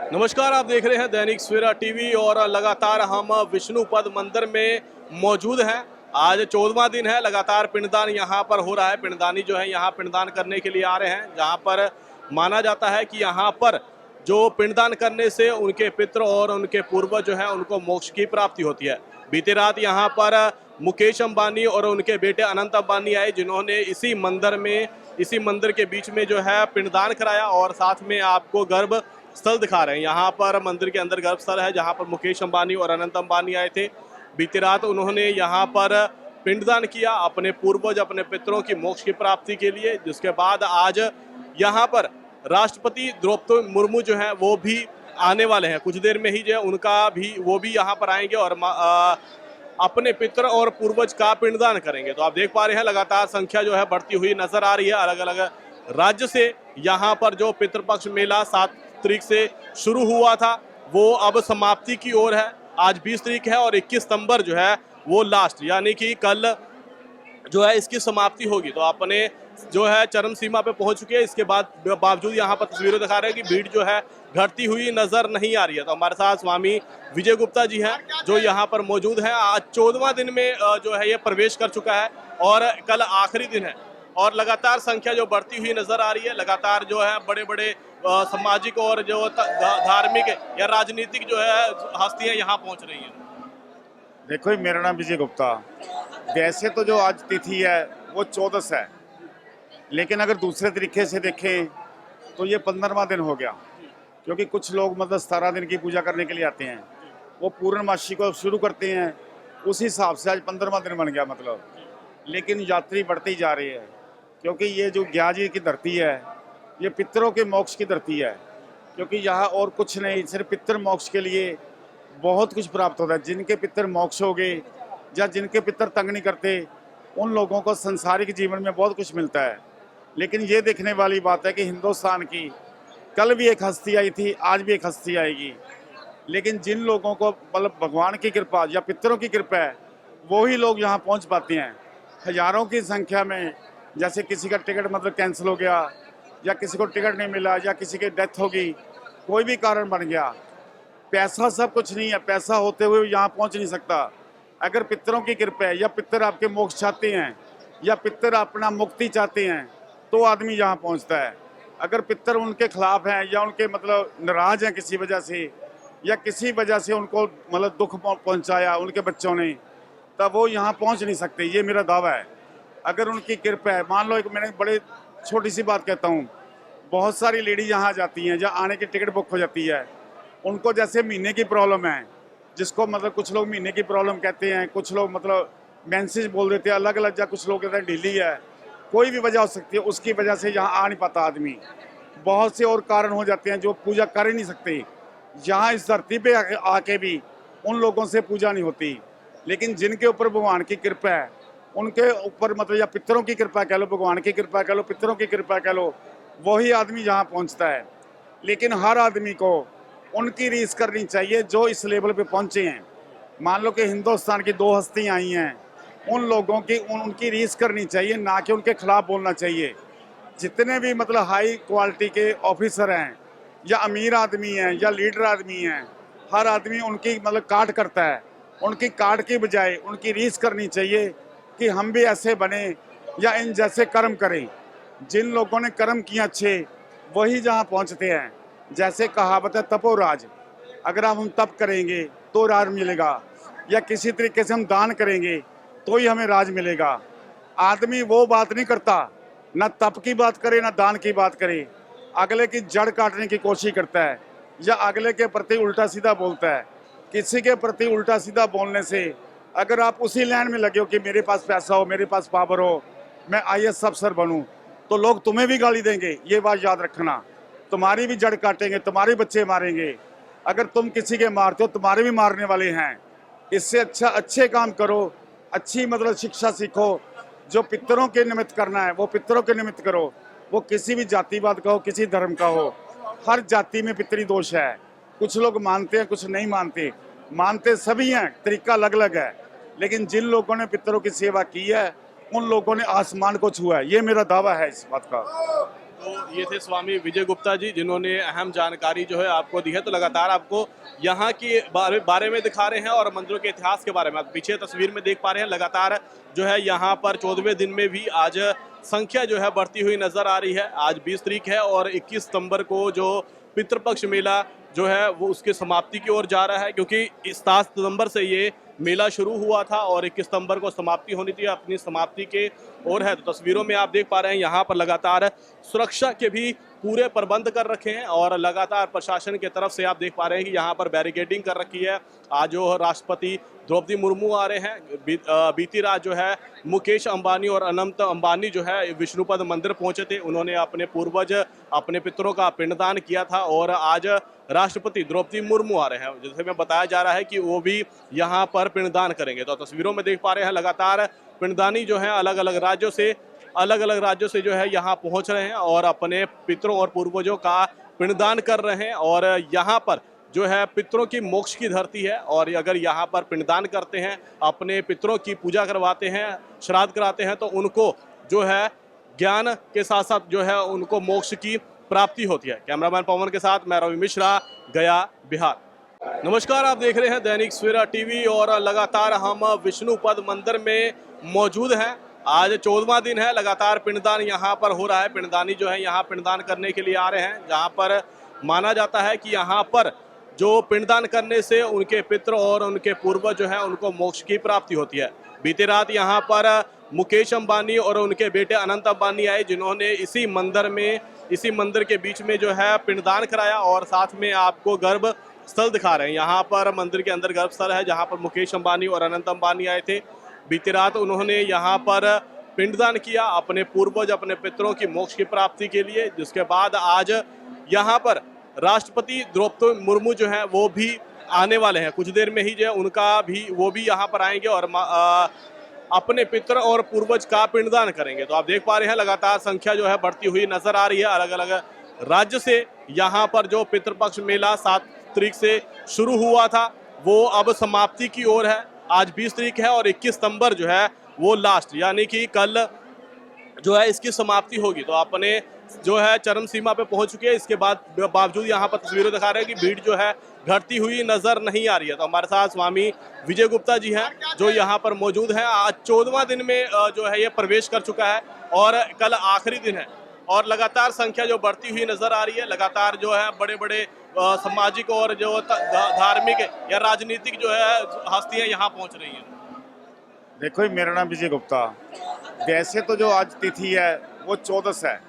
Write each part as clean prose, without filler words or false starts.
नमस्कार, आप देख रहे हैं दैनिक सवेरा टीवी और लगातार हम विष्णुपद मंदिर में मौजूद हैं। आज 14वां दिन है, लगातार पिंडदान यहाँ पर हो रहा है। पिंडदानी जो है यहाँ पिंडदान करने के लिए आ रहे हैं, जहाँ पर माना जाता है कि यहाँ पर जो पिंडदान करने से उनके पितृ और उनके पूर्वज जो है उनको मोक्ष की प्राप्ति होती है। बीती रात यहाँ पर मुकेश अंबानी और उनके बेटे अनंत अंबानी आए, जिन्होंने इसी मंदिर के बीच में जो है पिंडदान कराया और साथ में आपको गर्भ स्थल दिखा रहे हैं। यहाँ पर मंदिर के अंदर गर्भ स्थल है, जहाँ पर मुकेश अंबानी और अनंत अंबानी आए थे। बीती रात उन्होंने यहाँ पर पिंडदान किया अपने पूर्वज, अपने पितरों की मोक्ष की प्राप्ति के लिए, जिसके बाद आज यहाँ पर राष्ट्रपति द्रौपदी मुर्मू जो है वो भी आने वाले हैं। कुछ देर में ही जो है वो भी यहाँ पर आएंगे और अपने पितर और पूर्वज का पिंडदान करेंगे। तो आप देख पा रहे हैं लगातार संख्या जो है बढ़ती हुई नजर आ रही है। अलग अलग राज्य से यहाँ पर जो पितृपक्ष मेला 7 तारीख से शुरू हुआ था वो अब समाप्ति की ओर है। आज 20 तारीख है और 21 सितंबर जो है वो लास्ट, यानी कि कल जो है इसकी समाप्ति होगी। तो अपने जो है चरम सीमा पे पहुंच चुके हैं। इसके बावजूद यहाँ पर तस्वीरें दिखा रहे हैं कि भीड़ जो है घटती हुई नजर नहीं आ रही है। तो हमारे साथ स्वामी विजय गुप्ता जी हैं जो यहाँ पर मौजूद हैं। आज 14वां दिन में जो है ये प्रवेश कर चुका है और कल आखिरी दिन है और लगातार संख्या जो बढ़ती हुई नजर आ रही है। लगातार जो है बड़े बड़े सामाजिक और जो धार्मिक या राजनीतिक जो है हस्तियां यहाँ पहुँच रही हैं। देखो, मेरा नाम विजय गुप्ता। वैसे तो जो आज तिथि है वो 14 है, लेकिन अगर दूसरे तरीके से देखें तो ये 15वां दिन हो गया, क्योंकि कुछ लोग मतलब 17 दिन की पूजा करने के लिए आते हैं, वो पूर्णमासी को शुरू करते हैं, उस हिसाब से आज 15वां दिन बन गया मतलब। लेकिन यात्री बढ़ते ही जा रहे हैं, क्योंकि ये जो गया जी की धरती है ये पितरों के मोक्ष की धरती है, क्योंकि यहाँ और कुछ नहीं, सिर्फ पितर मोक्ष के लिए बहुत कुछ प्राप्त होता है। जिनके पितर मोक्ष हो गए या जिनके पितर तंग नहीं करते, उन लोगों को संसारिक जीवन में बहुत कुछ मिलता है। लेकिन ये देखने वाली बात है कि हिंदुस्तान की कल भी एक हस्ती आई थी, आज भी एक हस्ती आएगी, लेकिन जिन लोगों को मतलब भगवान की कृपा या पितरों की कृपा है वो ही लोग यहाँ पहुँच पाते हैं। हजारों की संख्या में, जैसे किसी का टिकट मतलब कैंसिल हो गया या किसी को टिकट नहीं मिला या किसी की डेथ होगी, कोई भी कारण बन गया, पैसा सब कुछ नहीं है, पैसा होते हुए यहाँ पहुँच नहीं सकता। अगर पितरों की कृपा है या पितर आपके मोक्ष चाहते हैं या पितर अपना मुक्ति चाहते हैं तो आदमी यहाँ पहुँचता है। अगर पितर उनके खिलाफ हैं या उनके मतलब नाराज हैं किसी वजह से या किसी वजह से उनको मतलब दुख पहुँचाया उनके बच्चों ने, तब वो यहाँ पहुँच नहीं सकते। ये मेरा दावा है। अगर उनकी कृपा है, मान लो एक मैंने बड़े छोटी सी बात कहता हूँ, बहुत सारी लेडी यहाँ जाती हैं, जहाँ आने की टिकट बुक हो जाती है, उनको जैसे महीने की प्रॉब्लम है, जिसको मतलब कुछ लोग महीने की प्रॉब्लम कहते हैं, कुछ लोग मतलब मेंसेस बोल देते हैं, अलग अलग, या कुछ लोग कहते हैं ढीली है, कोई भी वजह हो सकती है, उसकी वजह से यहाँ आ नहीं पाता आदमी। बहुत से और कारण हो जाते हैं जो पूजा कर ही नहीं सकते। यहाँ इस धरती पे आके भी उन लोगों से पूजा नहीं होती। लेकिन जिनके ऊपर भगवान की कृपा है, उनके ऊपर मतलब या पितरों की कृपा कह लो, भगवान की कृपा कह लो, पितरों की कृपा कह लो, वही आदमी यहाँ पहुँचता है। लेकिन हर आदमी को उनकी रीस करनी चाहिए जो इस लेवल पे पहुँचे हैं। मान लो कि हिंदुस्तान की 2 हस्तियाँ आई हैं, उन लोगों की उनकी रीस करनी चाहिए, ना कि उनके खिलाफ बोलना चाहिए। जितने भी मतलब हाई क्वालिटी के ऑफिसर हैं या अमीर आदमी हैं या लीडर आदमी हैं, हर आदमी उनकी मतलब काट करता है। उनकी काट की बजाय उनकी रीस करनी चाहिए कि हम भी ऐसे बने या इन जैसे कर्म करें। जिन लोगों ने कर्म किए अच्छे, वही जहाँ पहुँचते हैं। जैसे कहावत है तपोराज, अगर हम तप करेंगे तो राज मिलेगा, या किसी तरीके से हम दान करेंगे तो ही हमें राज मिलेगा। आदमी वो बात नहीं करता, ना तप की बात करे ना दान की बात करे, अगले की जड़ काटने की कोशिश करता है या अगले के प्रति उल्टा सीधा बोलता है। किसी के प्रति उल्टा सीधा बोलने से अगर आप उसी लाइन में लगे हो कि मेरे पास पैसा हो, मेरे पास पावर हो, मैं IAS अफसर बनूं, तो लोग तुम्हें भी गाली देंगे। ये बात याद रखना, तुम्हारी भी जड़ काटेंगे, तुम्हारे बच्चे मारेंगे। अगर तुम किसी के मारते हो, तुम्हारे भी मारने वाले हैं। इससे अच्छा अच्छे काम करो, अच्छी मतलब शिक्षा सीखो। जो पितरों के निमित्त करना है वो पितरों के निमित्त करो, वो किसी भी जातिवाद का हो, किसी धर्म का हो। हर जाति में पितरी दोष है। कुछ लोग मानते हैं, कुछ नहीं मानते, मानते सभी हैं, तरीका अलग अलग है। लेकिन जिन लोगों ने पितरों की सेवा की है, उन लोगों ने आसमान को छुआ है। ये मेरा दावा है इस बात का। तो ये थे स्वामी विजय गुप्ता जी, जिन्होंने अहम जानकारी जो है आपको दी है। तो लगातार आपको यहाँ की बारे में दिखा रहे हैं और मंदिरों के इतिहास के बारे में। आप पीछे तस्वीर में देख पा रहे हैं, लगातार जो है यहाँ पर 14वें दिन में भी आज संख्या जो है बढ़ती हुई नजर आ रही है। आज 20 तारीख है और 21 सितंबर को जो पितृपक्ष मेला जो है वो उसके समाप्ति की ओर जा रहा है, क्योंकि 7 सितंबर से ये मेला शुरू हुआ था और 21 सितंबर को समाप्ति होनी थी, अपनी समाप्ति के ओर है। तो तस्वीरों में आप देख पा रहे हैं यहाँ पर लगातार सुरक्षा के भी पूरे प्रबंध कर रखे हैं और लगातार प्रशासन की तरफ से आप देख पा रहे हैं कि यहाँ पर बैरिकेडिंग कर रखी है। आज जो राष्ट्रपति द्रौपदी मुर्मू आ रहे हैं, बीती रात जो है मुकेश अंबानी और अनंत अंबानी जो है विष्णुपद मंदिर पहुंचे थे। उन्होंने अपने पूर्वज अपने पितरों का पिंडदान किया था और आज राष्ट्रपति द्रौपदी मुर्मू आ रहे हैं, जैसे में बताया जा रहा है कि वो भी यहाँ पर पिंडदान करेंगे। तो तस्वीरों में देख पा रहे हैं लगातार पिंडदानी जो है अलग अलग राज्यों से जो है यहाँ पहुँच रहे हैं और अपने पितरों और पूर्वजों का पिंडदान कर रहे हैं। और यहाँ पर जो है पितरों की मोक्ष की धरती है और अगर यहाँ पर पिंडदान करते हैं, अपने पितरों की पूजा करवाते हैं, श्राद्ध कराते हैं, तो उनको जो है ज्ञान के साथ साथ जो है उनको मोक्ष की प्राप्ति होती है। कैमरामैन पवन के साथ मैं रवि मिश्रा, गया, बिहार। नमस्कार, आप देख रहे हैं दैनिक सवेरा टीवी और लगातार हम विष्णुपद मंदिर में मौजूद हैं। आज 14वां दिन है, लगातार पिंडदान यहाँ पर हो रहा है। पिंडदानी जो है यहाँ पिंडदान करने के लिए आ रहे हैं, जहाँ पर माना जाता है कि यहाँ पर जो पिंडदान करने से उनके पितृ और उनके पूर्वज जो है उनको मोक्ष की प्राप्ति होती है। बीती रात यहाँ पर मुकेश अंबानी और उनके बेटे अनंत अंबानी आए, जिन्होंने इसी मंदिर के बीच में जो है पिंडदान कराया और साथ में आपको गर्भ स्थल दिखा रहे हैं। यहाँ पर मंदिर के अंदर गर्भ स्थल है, जहाँ पर मुकेश अंबानी और अनंत अंबानी आए थे। बीती रात उन्होंने यहाँ पर पिंडदान किया अपने पूर्वज अपने पितरों की मोक्ष की प्राप्ति के लिए, जिसके बाद आज यहाँ पर राष्ट्रपति द्रौपदी मुर्मू जो है वो भी आने वाले हैं। कुछ देर में ही जो है वो भी यहाँ पर आएंगे और अपने पितर और पूर्वज का पिंडदान करेंगे। तो आप देख पा रहे हैं लगातार संख्या जो है बढ़ती हुई नजर आ रही है। अलग अलग राज्य से यहाँ पर जो पितृपक्ष मेला 7 तारीख से शुरू हुआ था वो अब समाप्ति की ओर है। आज 20 तारीख है और 21 सितंबर जो है वो लास्ट, यानी कि कल जो है इसकी समाप्ति होगी। तो अपने जो है चरम सीमा पे पहुंच चुके हैं। इसके बावजूद यहाँ पर तस्वीरें दिखा रहे हैं कि भीड़ जो है घटती हुई नजर नहीं आ रही है। तो हमारे साथ स्वामी विजय गुप्ता जी हैं जो यहाँ पर मौजूद हैं। आज 14वां दिन में जो है ये प्रवेश कर चुका है और कल आखिरी दिन है और लगातार संख्या जो बढ़ती हुई नजर आ रही है। लगातार जो है बड़े बड़े सामाजिक और जो धार्मिक या राजनीतिक जो है हस्तियां यहाँ पहुँच रही हैं। देखो, मेरा नाम विजय गुप्ता। वैसे तो जो आज तिथि है वो 14 है,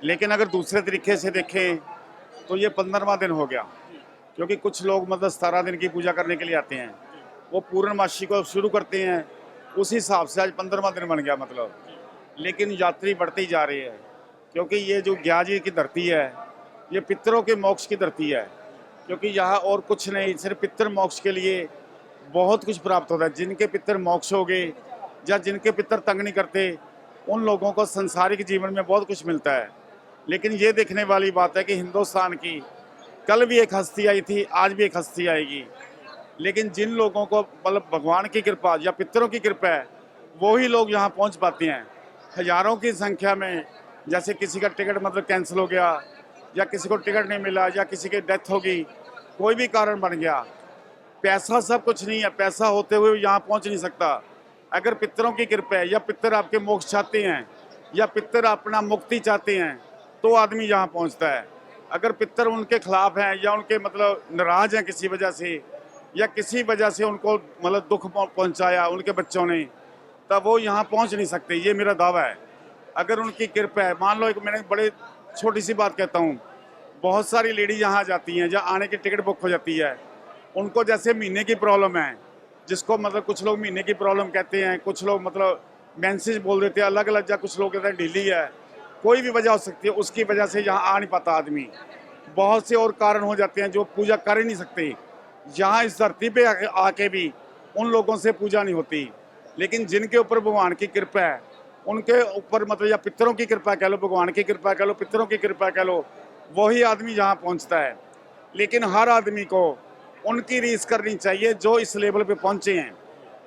लेकिन अगर दूसरे तरीके से देखें तो ये 15वां दिन हो गया, क्योंकि कुछ लोग मतलब 17 दिन की पूजा करने के लिए आते हैं, वो पूर्णमासी को शुरू करते हैं, उस हिसाब से आज 15वां दिन बन गया मतलब। लेकिन यात्री बढ़ते ही जा रहे हैं, क्योंकि ये जो गया जी की धरती है ये पितरों के मोक्ष की धरती है, क्योंकि यहाँ और कुछ नहीं, सिर्फ पितर मोक्ष के लिए बहुत कुछ प्राप्त होता है। जिनके पितर मोक्ष हो गए या जिनके पितर तंग नहीं करते, उन लोगों को संसारिक जीवन में बहुत कुछ मिलता है। लेकिन ये देखने वाली बात है कि हिंदुस्तान की कल भी एक हस्ती आई थी, आज भी एक हस्ती आएगी, लेकिन जिन लोगों को मतलब भगवान की कृपा या पितरों की कृपा है वो ही लोग यहाँ पहुँच पाते हैं। हजारों की संख्या में, जैसे किसी का टिकट मतलब कैंसिल हो गया या किसी को टिकट नहीं मिला या किसी की डेथ होगी, कोई भी कारण बन गया, पैसा सब कुछ नहीं है, पैसा होते हुए यहाँ पहुँच नहीं सकता। अगर पितरों की कृपा है या पितर आपके मोक्ष चाहते हैं या पितर अपना मुक्ति चाहते हैं तो आदमी यहाँ पहुँचता है। अगर पितर उनके खिलाफ हैं या उनके मतलब नाराज हैं किसी वजह से या किसी वजह से उनको मतलब दुख पहुँचाया उनके बच्चों ने, तब वो यहाँ पहुँच नहीं सकते। ये मेरा दावा है। अगर उनकी कृपा है, मान लो एक मैंने बड़े छोटी सी बात कहता हूँ, बहुत सारी लेडी यहाँ जाती हैं, जहाँ आने की टिकट बुक हो जाती है, उनको जैसे महीने की प्रॉब्लम है, जिसको मतलब कुछ लोग महीने की प्रॉब्लम कहते हैं, कुछ लोग मतलब मेंसेस बोल देते हैं, अलग अलग, या कुछ लोग कहते हैं ढीली है, कोई भी वजह हो सकती है, उसकी वजह से यहाँ आ नहीं पाता आदमी। बहुत से और कारण हो जाते हैं जो पूजा कर ही नहीं सकते। यहाँ इस धरती पे आके भी उन लोगों से पूजा नहीं होती। लेकिन जिनके ऊपर भगवान की कृपा है, उनके ऊपर मतलब या पितरों की कृपा कह लो, भगवान की कृपा कह लो, पितरों की कृपा कह लो, वही आदमी यहाँ पहुँचता है। लेकिन हर आदमी को उनकी रीस करनी चाहिए जो इस लेवल पे पहुँचे हैं।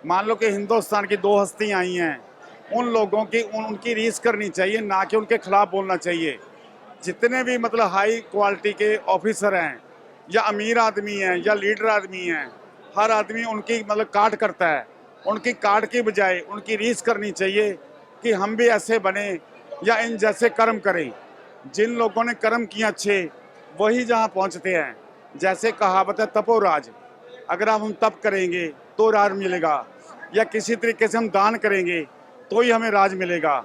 मान लो कि हिंदुस्तान की 2 हस्तियाँ आई हैं, उन लोगों की उनकी रीस करनी चाहिए, ना कि उनके खिलाफ बोलना चाहिए। जितने भी मतलब हाई क्वालिटी के ऑफिसर हैं या अमीर आदमी हैं या लीडर आदमी हैं, हर आदमी उनकी मतलब काट करता है। उनकी काट की बजाय उनकी रीस करनी चाहिए कि हम भी ऐसे बने या इन जैसे कर्म करें। जिन लोगों ने कर्म किए अच्छे वही जहाँ पहुँचते हैं। जैसे कहावत है तपो राज, अगर हम तप करेंगे तो राज मिलेगा, या किसी तरीके से हम दान करेंगे तो ही हमें राज मिलेगा।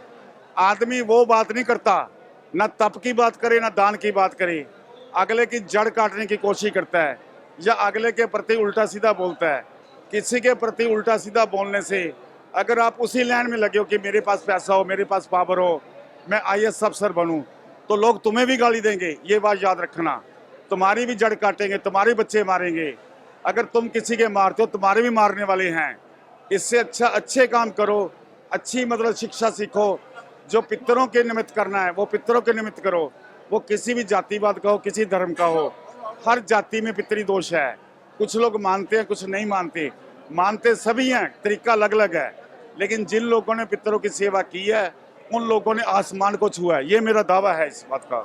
आदमी वो बात नहीं करता, ना तप की बात करे ना दान की बात करे, अगले की जड़ काटने की कोशिश करता है या अगले के प्रति उल्टा सीधा बोलता है। किसी के प्रति उल्टा सीधा बोलने से अगर आप उसी लाइन में लगे हो कि मेरे पास पैसा हो, मेरे पास पावर हो, मैं IAS अफसर बनूं, तो लोग तुम्हें भी गाली देंगे। ये बात याद रखना, तुम्हारी भी जड़ काटेंगे, तुम्हारे बच्चे मारेंगे। अगर तुम किसी के मारते हो तुम्हारे भी मारने वाले हैं। इससे अच्छा अच्छे काम करो, अच्छी मतलब शिक्षा सीखो। जो पितरों के निमित्त करना है वो पितरों के निमित्त करो, वो किसी भी जातिवाद का हो, किसी धर्म का हो। हर जाति में पितरी दोष है। कुछ लोग मानते हैं, कुछ नहीं मानते, मानते सभी हैं, तरीका अलग अलग है। लेकिन जिन लोगों ने पितरों की सेवा की है उन लोगों ने आसमान को छुआ है, ये मेरा दावा है इस बात का।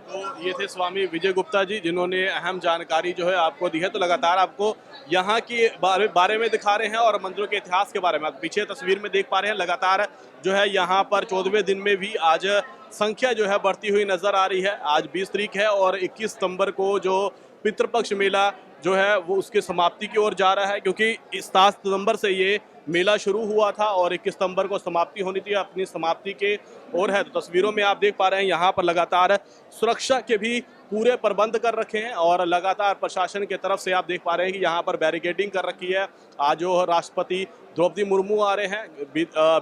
तो ये थे स्वामी विजय गुप्ता जी, जिन्होंने अहम जानकारी जो है आपको दी है। तो लगातार आपको यहाँ की बारे में दिखा रहे हैं और मंदिरों के इतिहास के बारे में। आप पीछे तस्वीर में देख पा रहे हैं, लगातार जो है यहाँ पर 14वें दिन में भी आज संख्या जो है बढ़ती हुई नजर आ रही है। आज 20 तारीख है और 21 सितंबर को जो पितृपक्ष मेला जो है वो उसकी समाप्ति की ओर जा रहा है, क्योंकि 7 सितंबर से ये मेला शुरू हुआ था और 21 सितंबर को समाप्ति होनी थी, अपनी समाप्ति के ओर है। तो तस्वीरों में आप देख पा रहे हैं यहाँ पर लगातार सुरक्षा के भी पूरे प्रबंध कर रखे हैं और लगातार प्रशासन की तरफ से आप देख पा रहे हैं कि यहाँ पर बैरिकेडिंग कर रखी है। आज जो राष्ट्रपति द्रौपदी मुर्मू आ रहे हैं,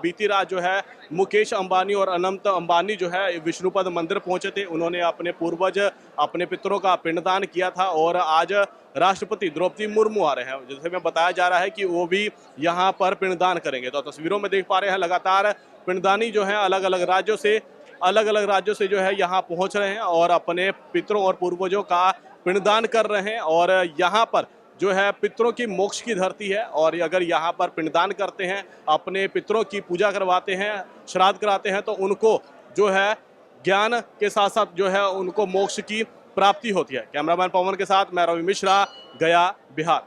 बीती रात जो है मुकेश अंबानी और अनंत अंबानी जो है विष्णुपद मंदिर पहुंचे थे। उन्होंने अपने पूर्वज, अपने पितरों का पिंडदान किया था और आज राष्ट्रपति द्रौपदी मुर्मू आ रहे हैं, जैसे में बताया जा रहा है कि वो भी यहाँ पर पिंडदान करेंगे। तो तस्वीरों में देख पा रहे हैं लगातार पिंडदानी जो है अलग अलग राज्यों से जो है यहाँ पहुँच रहे हैं और अपने पितरों और पूर्वजों का पिंडदान कर रहे हैं। और यहाँ पर जो है पितरों की मोक्ष की धरती है और अगर यहाँ पर पिंडदान करते हैं, अपने पितरों की पूजा करवाते हैं, श्राद्ध कराते हैं, तो उनको जो है ज्ञान के साथ साथ जो है उनको मोक्ष की प्राप्ति होती है। कैमरामैन पवन के साथ मैं रवि मिश्रा, गया, बिहार।